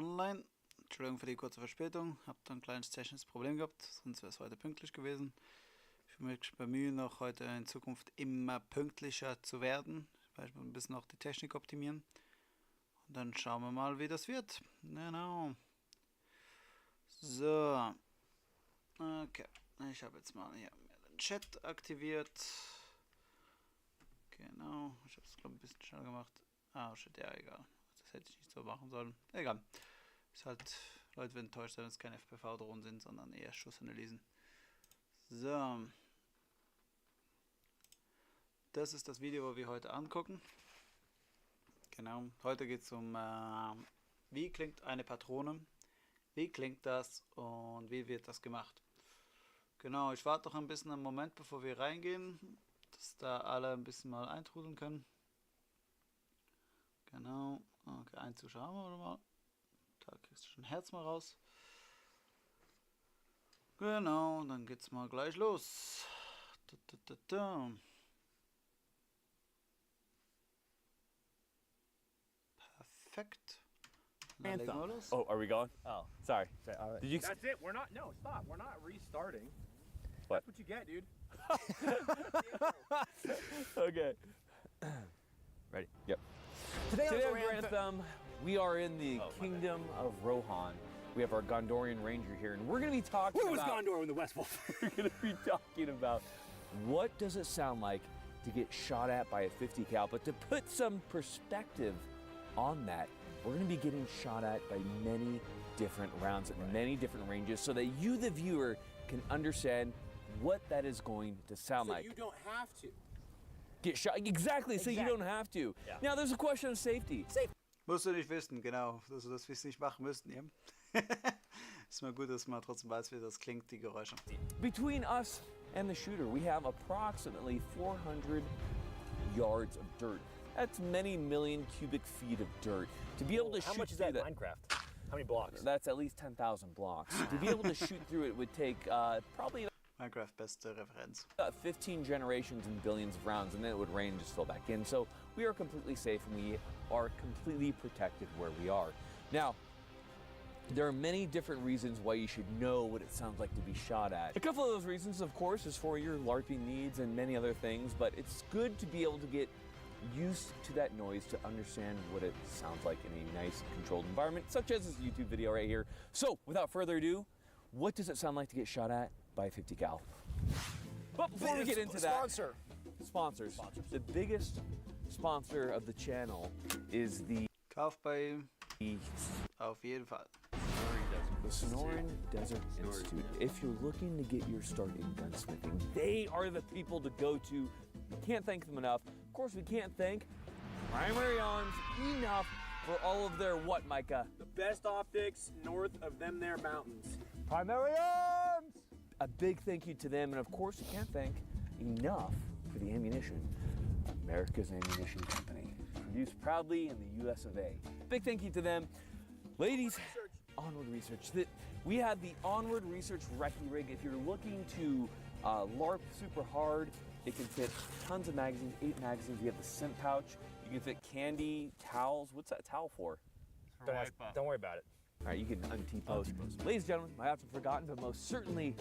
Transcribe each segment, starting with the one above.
online. Entschuldigung für die kurze Verspätung. Habt ein kleines technisches Problem gehabt, sonst wäre es heute pünktlich gewesen. Ich will mich bemühen, auch heute in Zukunft immer pünktlicher zu werden. Vielleicht ein bisschen auch die Technik optimieren. Und dann schauen wir mal, wie das wird. Genau. So. Okay. Ich habe jetzt mal hier den Chat aktiviert. Genau. Ich habe es, glaube ich, ein bisschen schneller gemacht. Ah, shit, ja, egal. Das hätte ich nicht so machen sollen. Egal. Ist halt, Leute werden enttäuscht sein, wenn es keine FPV-Drohnen sind, sondern eher Schussanalysen. So. Das ist das Video, wo wir heute angucken. Genau. Heute geht es um, wie klingt eine Patrone, wie klingt das und wie wird das gemacht. Genau, ich warte noch ein bisschen einen Moment, bevor wir reingehen, dass da alle ein bisschen mal eintrudeln können. Genau. Okay, ein Zuschauer haben wir mal. Da kriegst du schon ein Herz mal raus. Genau, dann geht's mal gleich los. Perfekt. Dann legen wir los. Oh, are we going? Oh, sorry. Did you? That's it. We're not. No, stop. We're not restarting. What? That's what you get, dude. Okay. Ready? Yep. Today on Anthem, we are in the kingdom of Rohan. We have our Gondorian Ranger here, and we're going to be talking Where was about... Gondor when the West Wolf? We're going to be talking about what does it sound like to get shot at by a 50 cal, but to put some perspective on that, we're going to be getting shot at by many different rounds at many different ranges so that you, the viewer, can understand what that is going to sound like. So you don't have to. Get shot, exactly, so you don't have to. Yeah. Now there's a question of safety. Musst du nicht wissen, genau, dass wir es nicht machen müssten. Ja. Ist mal gut, dass man trotzdem weiß, wie das klingt, die Geräusche. Between us and the shooter, we have approximately 400 yards of dirt. That's many million cubic feet of dirt. To be able to shoot How much is through that in Minecraft? How many blocks? That's at least 10,000 blocks. To be able to shoot through it would take probably Minecraft beste Referenz. 15 generations and billions of rounds, and then it would rain and just fill back in. So we are completely safe and we are completely protected where we are. Now, there are many different reasons why you should know what it sounds like to be shot at. A couple of those reasons, of course, is for your LARPing needs and many other things, but it's good to be able to get used to that noise to understand what it sounds like in a nice controlled environment, such as this YouTube video right here. So, without further ado, what does it sound like to get shot at by a 50 cal? But before we get into that, sponsors. The biggest sponsor of the channel is the Kauf bei auf jeden Fall. The Sonoran Desert Institute. If you're looking to get your start in gunsmithing, they are the people to go to. We can't thank them enough. Of course, we can't thank Primary Arms enough for all of their what, Micah? The best optics north of them there mountains. Primary Arms! A big thank you to them, and of course, we can't thank enough for the ammunition. America's Ammunition Company, produced proudly in the US of A. Big thank you to them. Ladies, Onward Research. We have the Onward Research Recce Rig. If you're looking to LARP super hard, it can fit tons of magazines, 8 magazines. We have the scent pouch. You can fit candy, towels. What's that towel for? Don't worry about it. All right, you can T-pose. Ladies and gentlemen, my often forgotten, but most certainly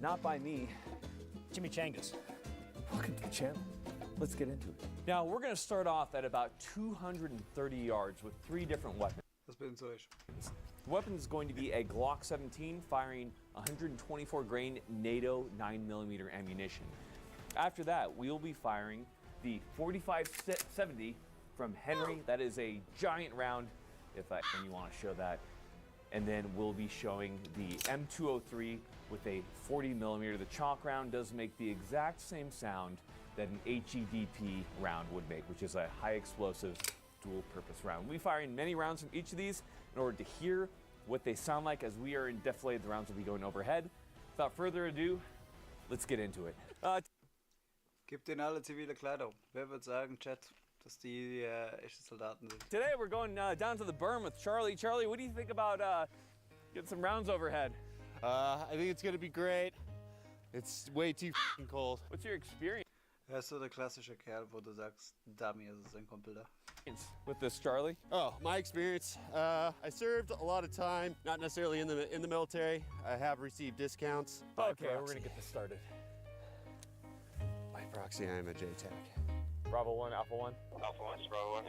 not by me, Chimichangas. welcome to the channel. Let's get into it. Now, we're going to start off at about 230 yards with 3 different weapons. Das bin so ich. The weapon is going to be a Glock 17 firing 124 grain NATO 9mm ammunition. After that, we'll be firing the 4570 from Henry. That is a giant round, and you want to show that. And then we'll be showing the M203 with a 40mm. The chalk round does make the exact same sound that an HEDP round would make, which is a high explosive dual purpose round. We'll be firing many rounds from each of these in order to hear what they sound like as we are in defilade. The rounds will be going overhead. Without further ado, let's get into it. Gibt ihnen alle zivile Kleidung. Wer wird sagen, Chat, dass die echte Soldaten sind? Today we're going down to the berm with Charlie. Charlie, what do you think about getting some rounds overhead? I think it's gonna be great. It's way too cold. What's your experience? Er ist so der klassische Kerl, wo du sagst, Dami, ist ein Kumpel da. with this, Charlie? Oh, my experience. I served a lot of time, not necessarily in the military. I have received discounts. Okay, we're gonna get this started. By proxy, I am a JTAC. Bravo 1, Alpha 1. Alpha 1, Bravo 1.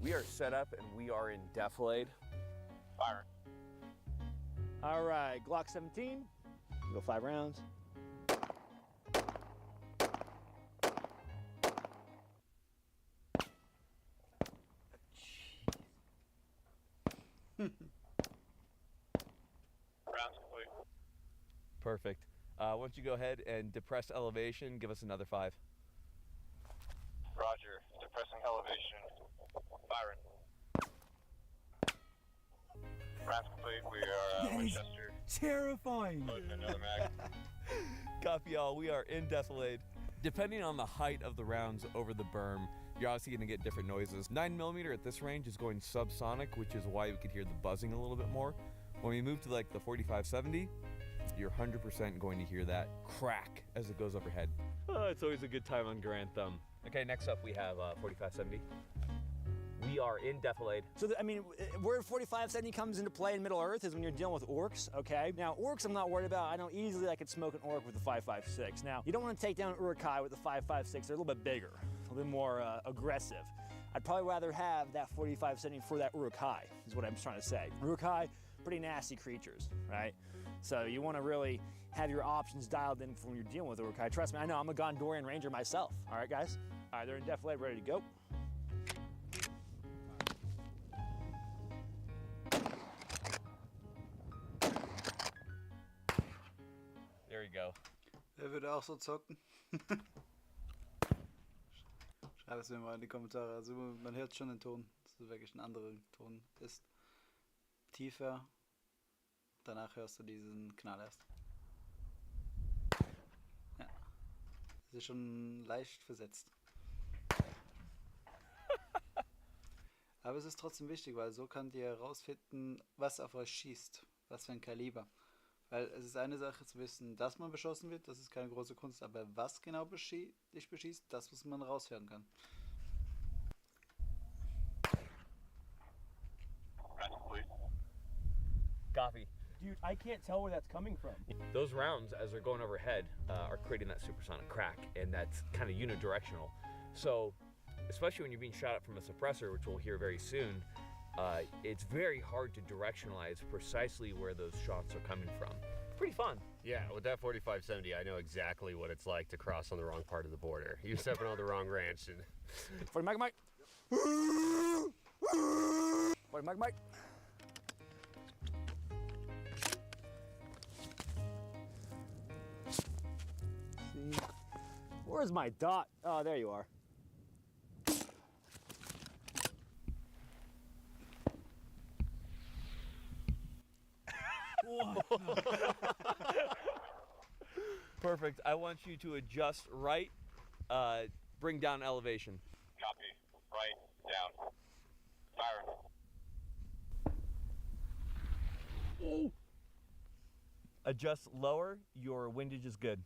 We are set up and we are in defilade. Fire. All right, Glock 17. Go 5 rounds. Rounds complete. Perfect. Why don't you go ahead and depress elevation, give us another 5. Roger. Depressing elevation. Firing. Rounds complete. We are Winchester. Terrifying. Loading another mag. Copy all, we are in defilade. Depending on the height of the rounds over the berm, you're obviously gonna get different noises. 9mm at this range is going subsonic, which is why we could hear the buzzing a little bit more. When we move to like the 45-70, you're 100% going to hear that crack as it goes overhead. Oh, it's always a good time on Grand Thumb. Okay, next up we have 45-70. We are in defilade. So, where 45-70 comes into play in Middle Earth is when you're dealing with orcs, okay? Now, orcs I'm not worried about. I know easily I could smoke an orc with a 5.56. Now, you don't want to take down an Uruk-hai with a 5.56. They're a little bit bigger, a little bit more aggressive. I'd probably rather have that 45-70 for that Uruk-hai, is what I'm trying to say. Uruk-hai, pretty nasty creatures, right? So you want to really have your options dialed in for when you're dealing with Uruk-hai. Trust me, I know, I'm a Gondorian Ranger myself. All right, guys? All right, they're in defilade, ready to go. There you go. Wer würde auch so zocken? Schreib es mir mal in die Kommentare. Also man hört schon den Ton, dass es wirklich ein anderer Ton ist. Tiefer. Danach hörst du diesen Knall erst. Ja. Es ist schon leicht versetzt. Aber es ist trotzdem wichtig, weil so könnt ihr herausfinden, was auf euch schießt. Was für ein Kaliber. Weil es ist eine Sache zu wissen, dass man beschossen wird, das ist keine große Kunst, aber was genau dich beschießt, das muss man raushören kann. Rounds complete. Copy. Dude, I can't tell where that's coming from. Those rounds, as they're going overhead, are creating that supersonic crack, and that's kind of unidirectional. So, especially when you're being shot at from a suppressor, which we'll hear very soon, it's very hard to directionalize precisely where those shots are coming from. Pretty fun. Yeah, with that 45-70, I know exactly what it's like to cross on the wrong part of the border. You're stepping on the wrong ranch. And 40 Mike. 40 Mike. See, where's my dot? Oh, there you are. Perfect. I want you to adjust right, bring down elevation. Copy. Right. Down. Firing. Adjust lower, your windage is good.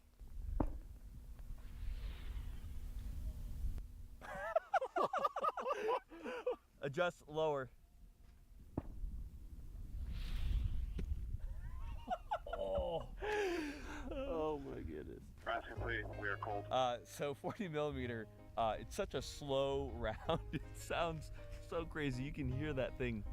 Adjust lower. Oh my goodness. Rounds complete. We are cold. So 40mm, it's such a slow round. It sounds so crazy. You can hear that thing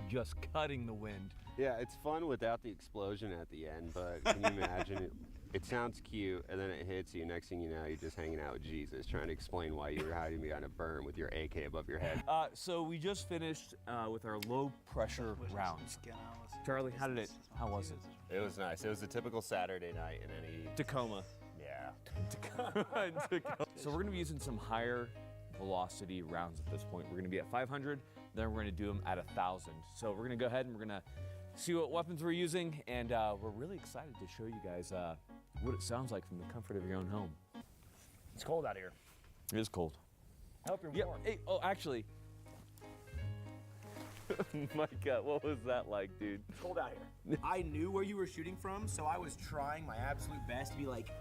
just cutting the wind. yeah, it's fun without the explosion at the end, but can you imagine it? It sounds cute, and then it hits you. Next thing you know, you're just hanging out with Jesus, trying to explain why you were hiding behind a berm with your AK above your head. So we just finished with our low pressure rounds. Charlie, how was it? It was nice. It was a typical Saturday night in any... Tacoma. Yeah. So we're going to be using some higher velocity rounds at this point. We're going to be at 500, then we're going to do them at 1,000. So we're going to go ahead and we're going to see what weapons we're using, and we're really excited to show you guys what it sounds like from the comfort of your own home. It's cold out here. It is cold. I hope you're Yeah. warm. Hey, oh, actually. My God, what was that like, dude? It's cold out here. I knew where you were shooting from, so I was trying my absolute best to be like,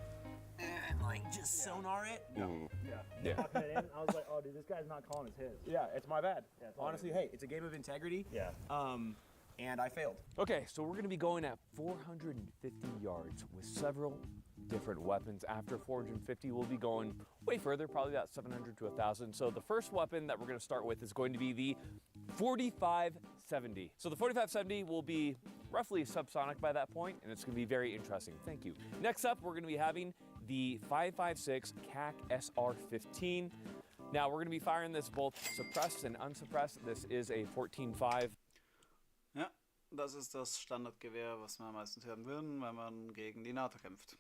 like just sonar it? Yeah. Locking it in. I was like, oh, dude, this guy's not calling us his. Yeah, it's my bad. Yeah, it's all Honestly, good. hey, it's a game of integrity. Yeah. And I failed. Okay, so we're gonna be going at 450 yards with several different weapons. After 450, we'll be going way further, probably about 700 to 1,000. So the first weapon that we're gonna start with is going to be the 4570. So the 4570 will be roughly subsonic by that point, and it's gonna be very interesting. Thank you. Next up, we're gonna be having the 556 CAC SR15. Now we're gonna be firing this both suppressed and unsuppressed. This is a 14.5. Ja, das ist das Standardgewehr, was wir meistens hören würden, wenn man gegen die NATO kämpft.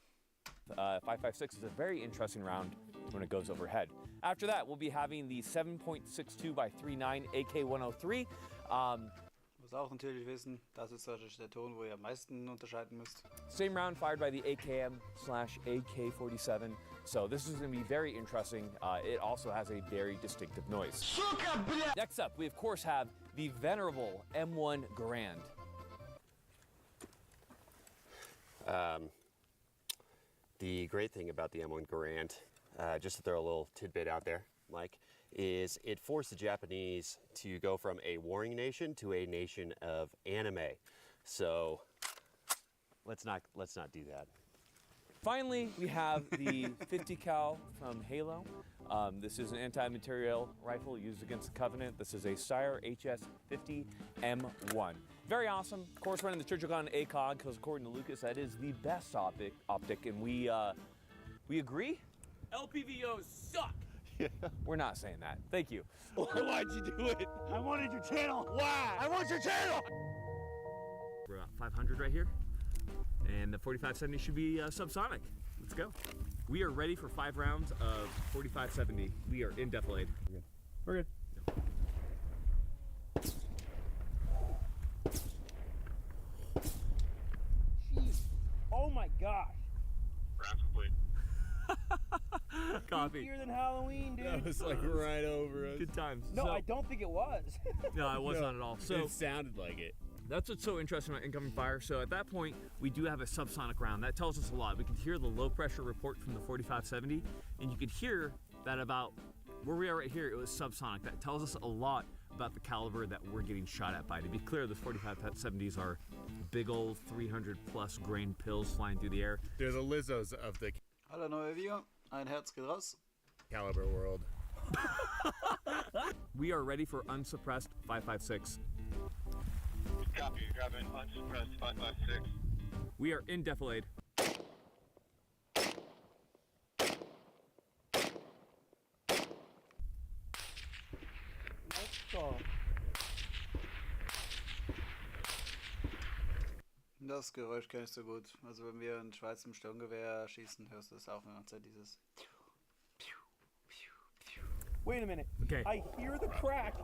556 is a very interesting round when it goes overhead. After that, we'll be having the 7.62 by 39 AK-103. Muss auch natürlich wissen, das ist natürlich der Ton, wo ihr am meisten unterscheiden müsst. Same round fired by the AKM/AK-47. So this is going to be very interesting. It also has a very distinctive noise. Next up, we of course have the venerable M1 Garand. The great thing about the M1 Garand, just to throw a little tidbit out there, Mike, is it forced the Japanese to go from a warring nation to a nation of anime. So let's not do that. Finally, we have the 50 cal from Halo. This is an anti-materiel rifle used against the Covenant. This is a Sire HS-50 M1. Very awesome. Of course, running the Trigon ACOG because according to Lucas, that is the best optic, and we agree. LPVOs suck. Yeah. We're not saying that. Thank you. Why'd you do it? I wanted your channel. Why? I want your channel. We're about 500 right here. And the 4570 should be subsonic. Let's go. We are ready for 5 rounds of 4570. We are in defilade. We're good. Jeez. Oh my gosh. Round complete. Copy. Spookier than Halloween, dude. That was like right over us. Good times. No, So- I don't think it was. No, it was not at all. So It sounded like it. that's what's so interesting about incoming fire. So at that point, we do have a subsonic round. That tells us a lot. We can hear the low pressure report from the 4570, and you could hear that about where we are right here, it was subsonic. That tells us a lot about the caliber that we're getting shot at by. To be clear, the 4570s are big old 300 plus grain pills flying through the air. They're the Lizzos of the Hallo neue Video, ein Herz geht raus. Kaliber world. We are ready for unsuppressed 556. Copy, you're grabbing unsuppressed 556. We are in defilade. Das Geräusch kenne ich so gut. Also wenn wir in Schweiz im Sturmgewehr schießen, hörst du es auch immer dieses. Wait a minute. Okay. I hear the crack.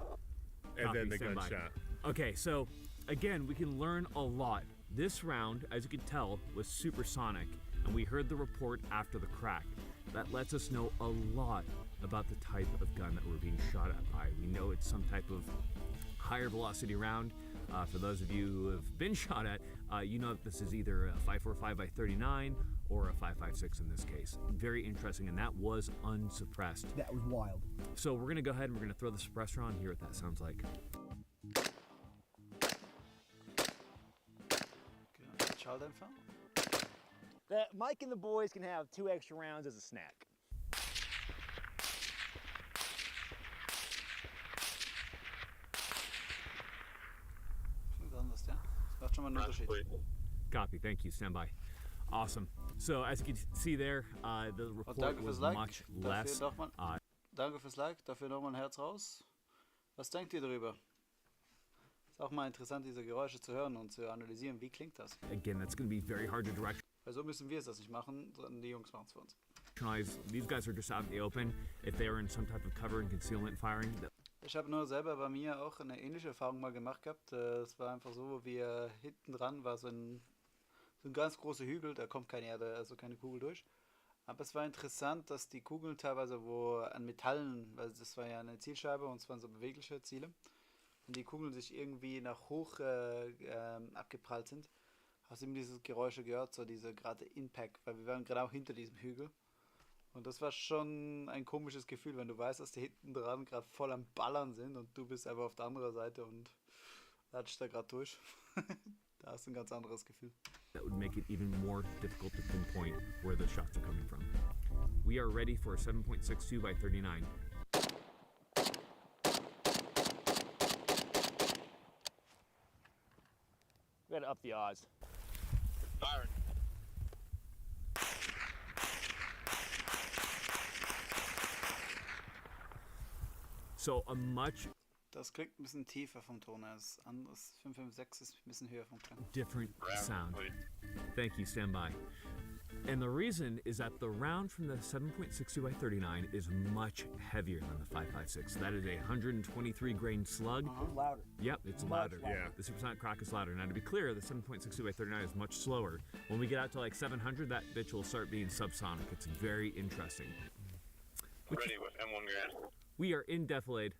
And Copy, then the stand by. gunshot. Okay, so again, we can learn a lot. This round, as you can tell, was supersonic, and we heard the report after the crack. That lets us know a lot about the type of gun that we're being shot at by. We know it's some type of higher velocity round. For those of you who have been shot at, you know that this is either a 545 by 39 or a 556 in this case. Very interesting, and that was unsuppressed. That was wild. So we're gonna go ahead and we're gonna throw the suppressor on, hear what that sounds like. Schalldämpfer. Mike and the boys can have 2 extra rounds as a snack. Klingt anders, ja. Das macht schon mal einen Round Unterschied. complete. Copy, thank you, stand by. Awesome. So as you can see there, the Und report danke was fürs Like. much Dafür less. nochmal. Danke fürs Like, dafür nochmal ein Herz raus. Was denkt ihr darüber? Ist auch mal interessant, diese Geräusche zu hören und zu analysieren. Wie klingt das? Again, that's going to be very hard to Weil so müssen wir es das nicht machen, sondern die Jungs machen es für uns. directionalize. These guys are just out in the open. If they are in some type of cover and concealment firing, Ich habe nur selber bei mir auch eine ähnliche Erfahrung mal gemacht gehabt. Es war einfach so, wir hinten dran war so ein ganz großer Hügel, da kommt keine Erde, also keine Kugel durch. Aber es war interessant, dass die Kugeln teilweise wo an Metallen, weil das war ja eine Zielscheibe und es waren so bewegliche Ziele, und die Kugeln sich irgendwie nach hoch abgeprallt sind, hast du eben diese Geräusche gehört, so diese gerade Impact, weil wir waren genau hinter diesem Hügel. Und das war schon ein komisches Gefühl, wenn du weißt, dass die hinten dran gerade voll am Ballern sind und du bist einfach auf der anderen Seite und latscht da gerade durch. Da hast du ein ganz anderes Gefühl. That would make it even more difficult to pinpoint where the shots are coming from. We are ready for 7.62 by 39. We gotta up the odds. Firing. So a much Das klingt ein bisschen tiefer vom Ton her. Das andere 556 ist ein bisschen höher vom Klang. different Round sound. complete. Thank you, stand by. And the reason is that the round from the 7.62 by 39 is much heavier than the 5.56. That is a 123 grain slug. Louder. Yep, it's louder. louder. Yeah. The supersonic crack is louder. Now, to be clear, the 7.62 by 39 is much slower. When we get out to like 700, that bitch will start being subsonic. It's very interesting. Ready with M1 Grand. We are in defilade.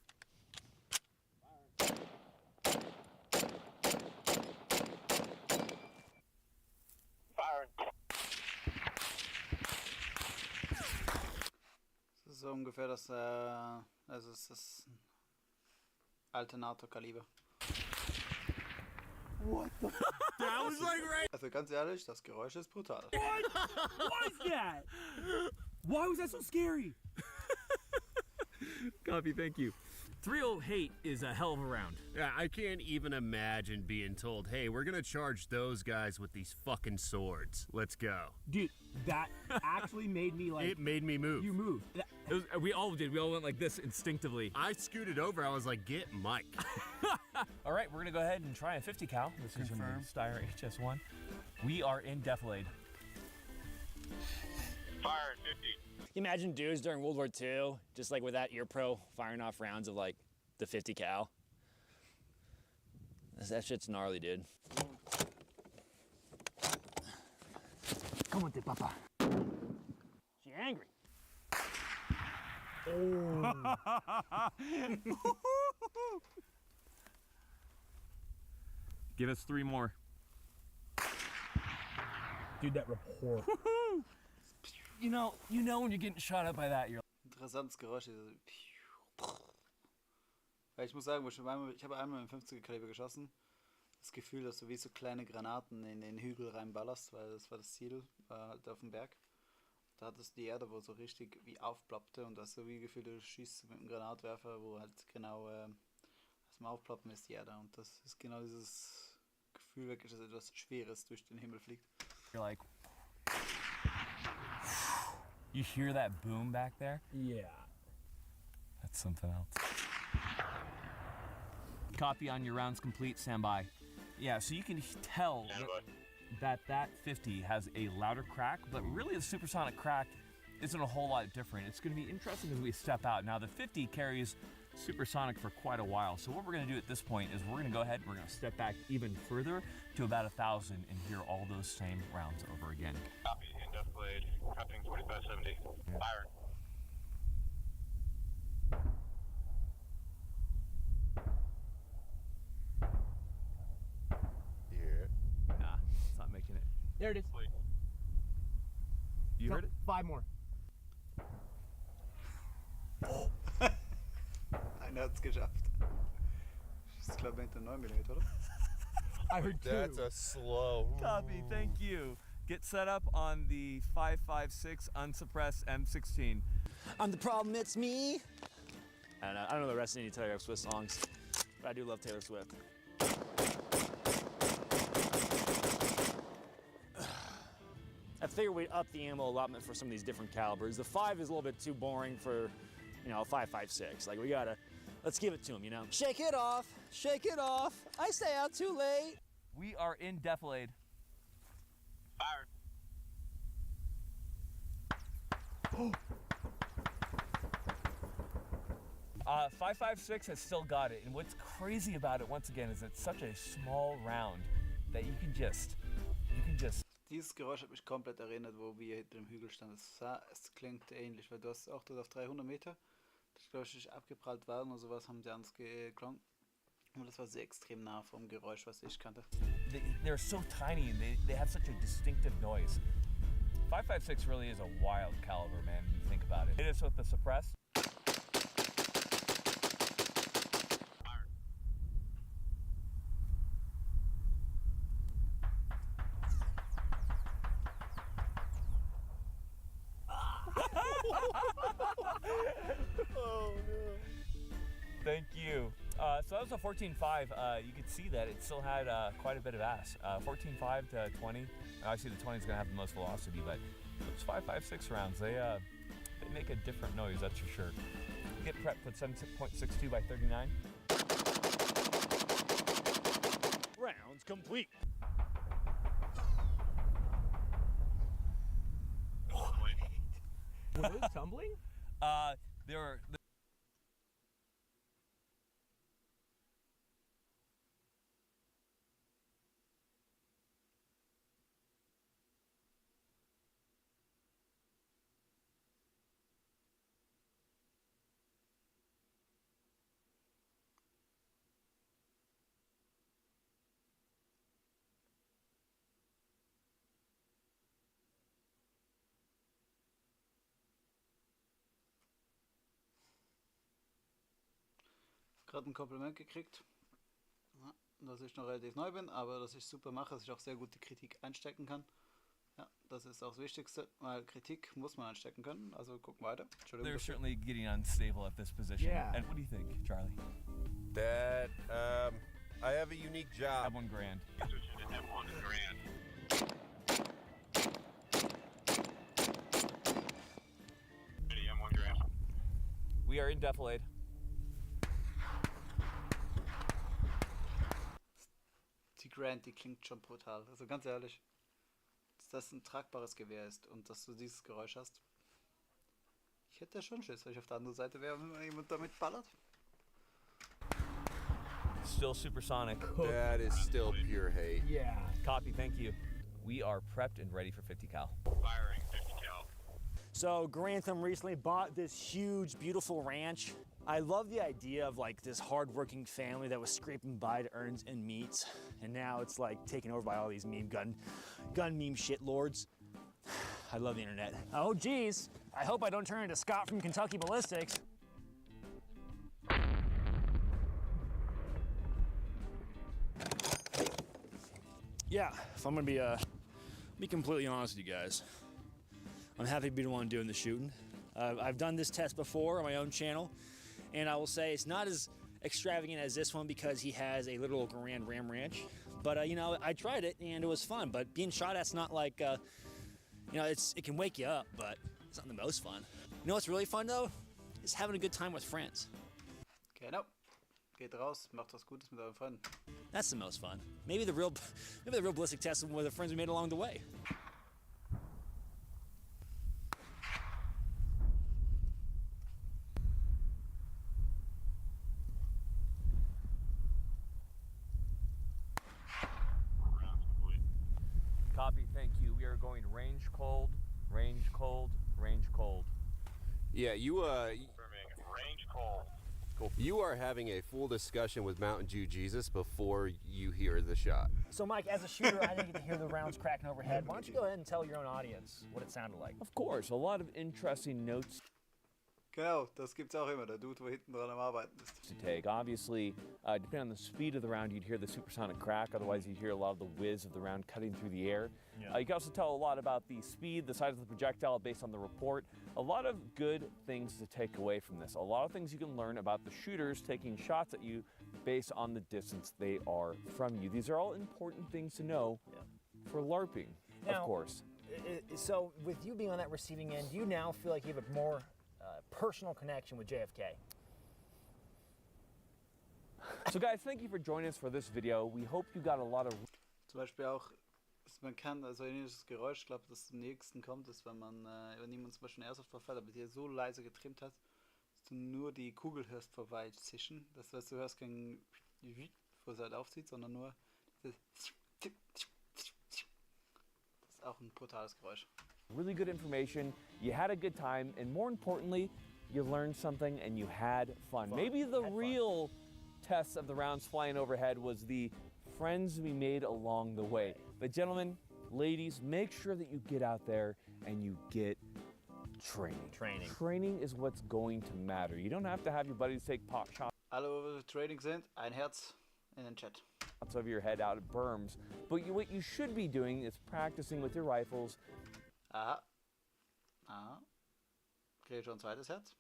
Firing. Das ist so ungefähr das, also es ist Alternator Kaliber. That was like right. Also ganz ehrlich, das Geräusch ist brutal. What was that? Why was that so scary? Copy, thank you. 308 is a hell of a round. Yeah, I can't even imagine being told, hey, we're gonna charge those guys with these fucking swords. Let's go. Dude, that actually made me like. It made me move. You moved. We all did. We all went like this instinctively. I scooted over. I was like, get Mike. All right, we're gonna go ahead and try a 50 cal. This is from the Steyr HS1. We are in defilade. Firing 50. You imagine dudes during World War II, just like with that ear pro, firing off rounds of like the 50 cal. That shit's gnarly, dude. Come on, papa. She angry. Give us 3 more. Dude, that report. You know when you're getting shot up by that, you're Interessantes Geräusch. Weil ich muss sagen, ich habe einmal mit 50er Kaliber geschossen. Das Gefühl, dass du wie so kleine Granaten in den Hügel reinballerst, weil das war das Ziel, war halt auf dem Berg. Da hattest du die Erde, wo so richtig wie aufploppte und das so wie Gefühl, du schießt mit einem Granatwerfer, wo halt genau das Aufploppen ist die Erde und das ist genau dieses Gefühl wirklich, dass etwas Schweres durch den Himmel fliegt. you're like. You hear that boom back there? Yeah. That's something else. Copy on your rounds complete, stand by. Yeah, so you can tell Stand by. that 50 has a louder crack, but really the supersonic crack isn't a whole lot different. It's going to be interesting as we step out. Now the 50 carries supersonic for quite a while, so what we're going to do at this point is we're going to go ahead, we're going to step back even further to about 1,000 and hear all those same rounds over again. Copy. In defilade. Copying 4570. Firing. Yeah. Nah, it's not making it. There it is. Complete. You heard it? 5 more. Einer hat's geschafft. Das ist glaube ich 9 mm, oder? I heard 2. That's a slow. Copy, thank you. Get set up on the 5.56 unsuppressed M16. On the problem, it's me. I don't know the rest of any Taylor Swift songs, but I do love Taylor Swift. I figured we'd up the ammo allotment for some of these different calibers. The 5 is a little bit too boring for, you know, a 5.56. Like, let's give it to him, you know? Shake it off, I stay out too late. We are in defilade. Firing. 5.56 has still got it, and what's crazy about it, once again, is it's such a small round that you can just. Dieses Geräusch hat mich komplett erinnert, wo wir hinter dem Hügel standen. Es klingt ähnlich, weil du hast auch dort auf 300 Meter, das glaube ich abgeprallt waren oder sowas, haben sie anders geklungen. Und das war sehr extrem nah vom Geräusch, was ich kannte. They're so tiny and they have such a distinctive noise. 5.56 really is a wild caliber, man, when you think about it. Hit us with the suppress. Oh, no. Thank you. So that was a 14.5. You could see that it still had quite a bit of ass. 14.5 to 20. Obviously, the 20 is going to have the most velocity, but those 5.56 rounds, they make a different noise, that's for sure. Get prepped with 7.62 by 39. Rounds complete. Was it tumbling? There were. Gerade ein Kompliment gekriegt, ja, dass ich noch relativ neu bin, aber dass ich super mache, dass ich auch sehr gute Kritik einstecken kann. Ja, das ist auch das Wichtigste, weil Kritik muss man einstecken können. Also gucken weiter. Entschuldigung. They're certainly getting unstable at this position. Yeah. And what do you think, Charlie? That I have a unique job. M1 Grand. Switching to M1 Grand. Ready, M1 Grand. We are in defilade. Die Grand, die klingt schon brutal. Also ganz ehrlich, dass das ein tragbares Gewehr ist und dass du dieses Geräusch hast. Ich hätte ja schon Schiss, wenn ich auf der anderen Seite wäre, wenn jemand damit ballert. Still supersonic. That is still pure hate. Yeah. Copy, thank you. We are prepped and ready for 50 cal. Firing 50 cal. So Grantham recently bought this huge, beautiful ranch. I love the idea of like this hardworking family that was scraping by to earn and meats, and now it's like taken over by all these gun meme shit lords. I love the internet. Oh geez, I hope I don't turn into Scott from Kentucky Ballistics. Yeah, if I'm gonna be completely honest with you guys, I'm happy to be the one doing the shooting. I've done this test before on my own channel, and I will say it's not as extravagant as this one because he has a literal Grand Ram Ranch. But you know, I tried it and it was fun. But being shot at's not like, you know, it can wake you up, but it's not the most fun. You know what's really fun though? Is having a good time with friends. Genau. Geht raus, macht was Gutes mit euren Freunden. That's the most fun. Maybe the real ballistic test with the friends we made along the way. Copy, thank you. We are going range cold, range cold, range cold. Yeah, you Confirming range cold. you are having a full discussion with Mountain Dew Jesus before you hear the shot. So Mike, as a shooter, I didn't get to hear the rounds cracking overhead. Why don't you go ahead and tell your own audience what it sounded like? Of course, a lot of interesting notes Genau, das gibt's auch immer, der Dude, wo hinten dran am Arbeiten ist. to take. Obviously, depending on the speed of the round, you'd hear the supersonic crack. Otherwise, you'd hear a lot of the whiz of the round cutting through the air. Yeah. You can also tell a lot about the speed, the size of the projectile based on the report. A lot of good things to take away from this. A lot of things you can learn about the shooters taking shots at you based on the distance they are from you. These are all important things to know for LARPing, Now- of course. So with you being on that receiving end, do you now feel like you have a more personal connection with JFK? So guys, thank you for joining us for this video. We hope you got a lot of Zum Beispiel auch, dass man kann, also ein ähnliches Geräusch, ich glaube, das am nächsten kommt, ist, wenn man, wenn jemand zum Beispiel einen Airsoft verfällt, aber dir so leise getrimmt hat, dass du nur die Kugel hörst vorbeizischen. Das heißt, du hörst kein, wo es halt aufzieht, sondern nur das ist auch ein brutales Geräusch. really good information, you had a good time, and more importantly, you learned something and you had fun. Maybe the real test of the rounds flying overhead was the friends we made along the way. But gentlemen, ladies, make sure that you get out there and you get training. Training. Training is what's going to matter. You don't have to have your buddies take pot shots Alle, wo wir Training sind, ein Herz in den Chat. of your head out at berms, but what you should be doing is practicing with your rifles. Aha. Aha. Kriege schon ein zweites Herz.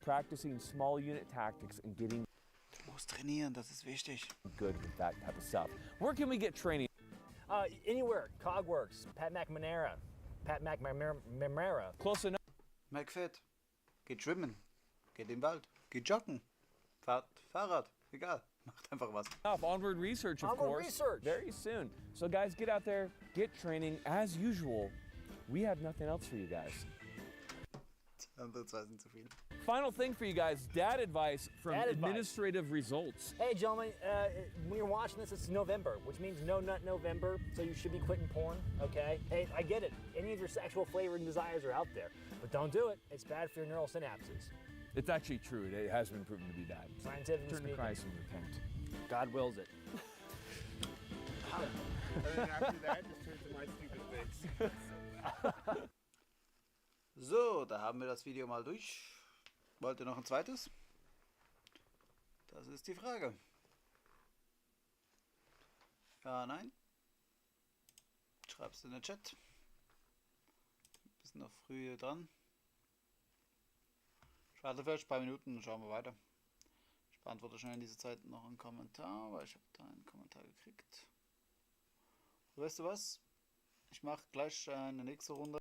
Practicing small unit tactics and getting Du musst trainieren, das ist wichtig. good with that type of stuff. Where can we get training? Anywhere. Cogworks. Pat McNamara. Pat McNamara. Close enough. McFit. Geht schwimmen. Geht im Wald. Geht joggen. Fahrt Fahrrad. Egal. Macht einfach was. Onward research, of Onward course. research. Very soon. So guys, get out there, get training. As usual, we have nothing else for you guys. Die anderen zwei sind zu viel. Final thing for you guys, dad advice from Dad advice. administrative results. Hey, gentlemen, when you're watching this, it's November, which means No Nut November, so you should be quitting porn, okay? Hey, I get it. Any of your sexual flavor and desires are out there, but don't do it. It's bad for your neural synapses. It's actually true. It has been proven to be bad. Scientifically Turn to speaking, Christ and repent. God wills it. And then after that, just turn to my stupid face. So, da haben wir das Video mal durch. Wollt ihr noch ein zweites? Das ist die Frage. Ja, nein? Schreib's in den Chat. Wir sind noch früh hier dran. Schade vielleicht ein paar Minuten, dann schauen wir weiter. Ich beantworte schnell in dieser Zeit noch einen Kommentar, weil ich habe da einen Kommentar gekriegt. Weißt du was? Ich mache gleich eine nächste Runde.